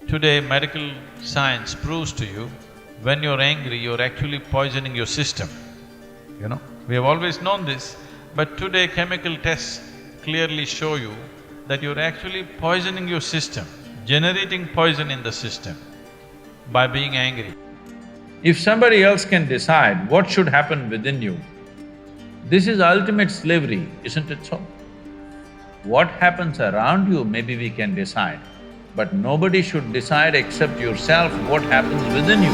Today, medical science proves to you, when you're angry, you're actually poisoning your system, you know. We have always known this, but today chemical tests clearly show you that you're actually poisoning your system, generating poison in the system by being angry. If somebody else can decide what should happen within you, this is ultimate slavery, isn't it so? What happens around you, maybe we can decide, but nobody should decide except yourself what happens within you.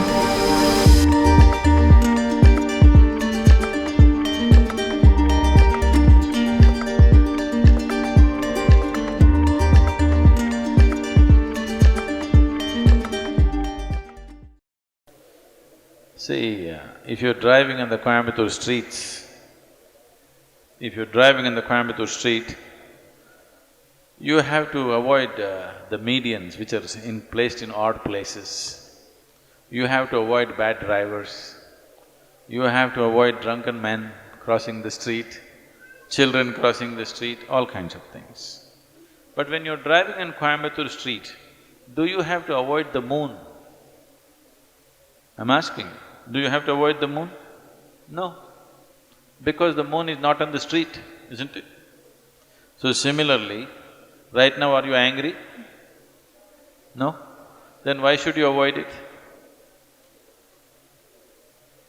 See, if you're driving in the Coimbatore streets, you have to avoid the medians which are placed in odd places. You have to avoid bad drivers. You have to avoid drunken men crossing the street, children crossing the street, all kinds of things. But when you're driving in Coimbatore street, do you have to avoid the moon? I'm asking, do you have to avoid the moon? No, because the moon is not on the street, isn't it? So similarly, right now are you angry? No? Then why should you avoid it?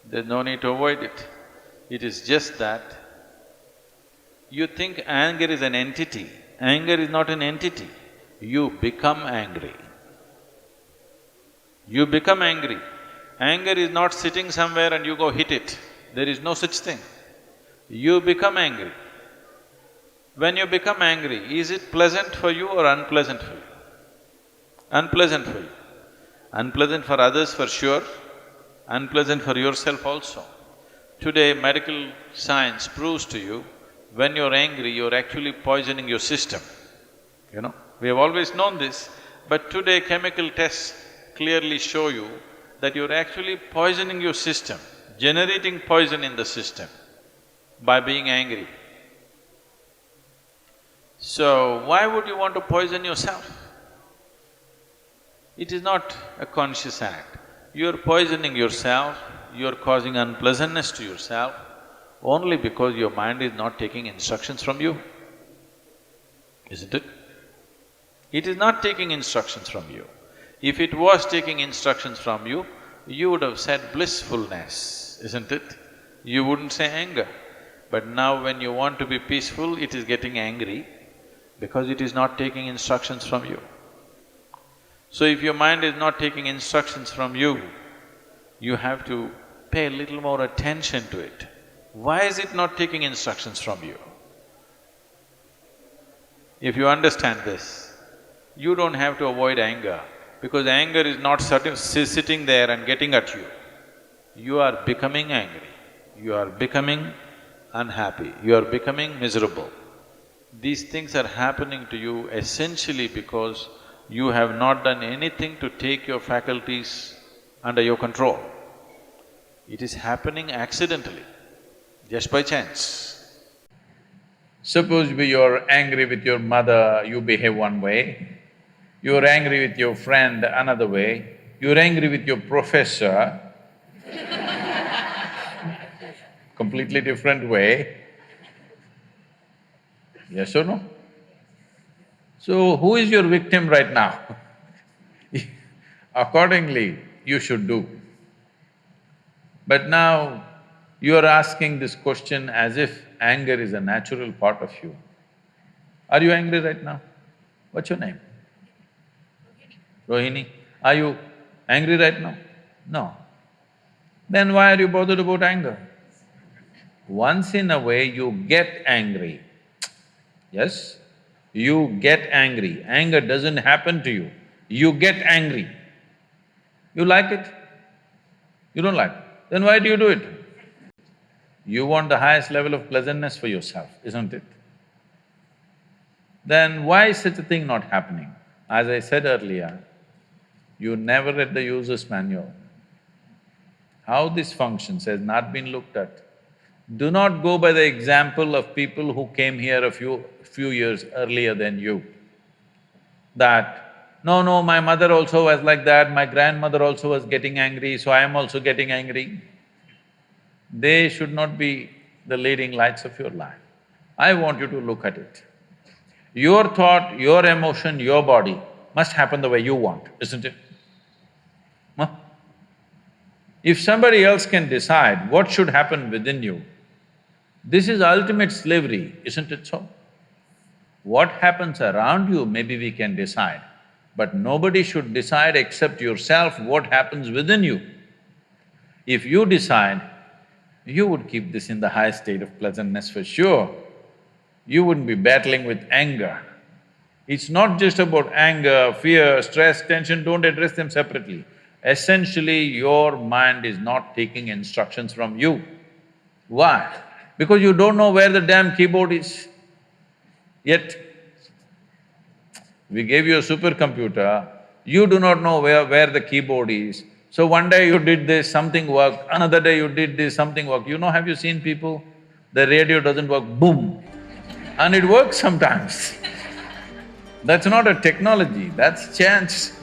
There's no need to avoid it. It is just that you think anger is an entity. Anger is not an entity. You become angry. You become angry. Anger is not sitting somewhere and you go hit it. There is no such thing. You become angry. When you become angry, is it pleasant for you or unpleasant for you? Unpleasant for you. Unpleasant for others for sure, unpleasant for yourself also. Today, medical science proves to you, when you're angry, you're actually poisoning your system, you know. We have always known this, but today chemical tests clearly show you that you're actually poisoning your system, generating poison in the system by being angry. So, why would you want to poison yourself? It is not a conscious act. You're poisoning yourself, you're causing unpleasantness to yourself only because your mind is not taking instructions from you, isn't it? It is not taking instructions from you. If it was taking instructions from you, you would have said blissfulness, isn't it? You wouldn't say anger. But now when you want to be peaceful, it is getting angry because it is not taking instructions from you. So if your mind is not taking instructions from you, you have to pay a little more attention to it. Why is it not taking instructions from you? If you understand this, you don't have to avoid anger, because anger is not sitting there and getting at you. You are becoming angry, you are becoming unhappy, you are becoming miserable. These things are happening to you essentially because you have not done anything to take your faculties under your control. It is happening accidentally, just by chance. Suppose you're angry with your mother, you behave one way. You're angry with your friend another way. You're angry with your professor, completely different way. Yes or no? So, who is your victim right now? Accordingly, you should do. But now, you are asking this question as if anger is a natural part of you. Are you angry right now? What's your name? Rohini. Are you angry right now? No. Then why are you bothered about anger? Once in a way you get angry, yes? You get angry. Anger doesn't happen to you, you get angry. You like it? You don't like it? Then why do you do it? You want the highest level of pleasantness for yourself, isn't it? Then why is such a thing not happening? As I said earlier, you never read the user's manual. How this functions has not been looked at. Do not go by the example of people who came here a few years earlier than you, that No, no, my mother also was like that, my grandmother also was getting angry, so I am also getting angry. They should not be the leading lights of your life. I want you to look at it. Your thought, your emotion, your body must happen the way you want, isn't it? Huh? If somebody else can decide what should happen within you, this is ultimate slavery, isn't it so? What happens around you, maybe we can decide, but nobody should decide except yourself what happens within you. If you decide, you would keep this in the high state of pleasantness for sure. You wouldn't be battling with anger. It's not just about anger, fear, stress, tension, don't address them separately. Essentially, your mind is not taking instructions from you. Why? Because you don't know where the damn keyboard is. Yet, we gave you a supercomputer, you do not know where the keyboard is. So one day you did this, something worked, another day you did this, something worked. Have you seen people? The radio doesn't work, boom, and it works sometimes. That's not a technology, that's chance.